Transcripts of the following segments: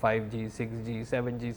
5G 6G 7G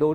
2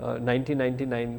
1999